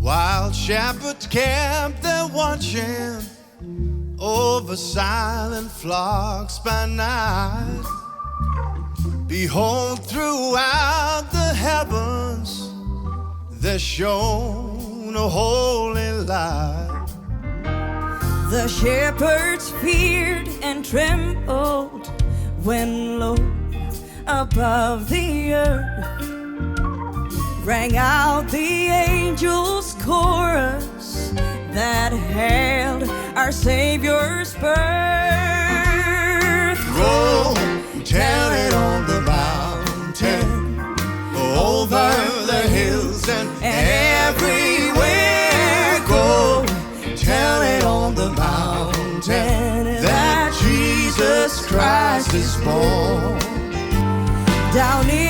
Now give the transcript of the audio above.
While shepherds camp, they're watching over silent flocks by night. Behold, throughout the heavens there's shone a holy light. The shepherds feared and trembled when lo, above the earth rang out the angels' chorus that hailed our Savior's birth. Go tell it on the mountain, over the hills and everywhere. Go tell it on the mountain that Jesus Christ is born. Down in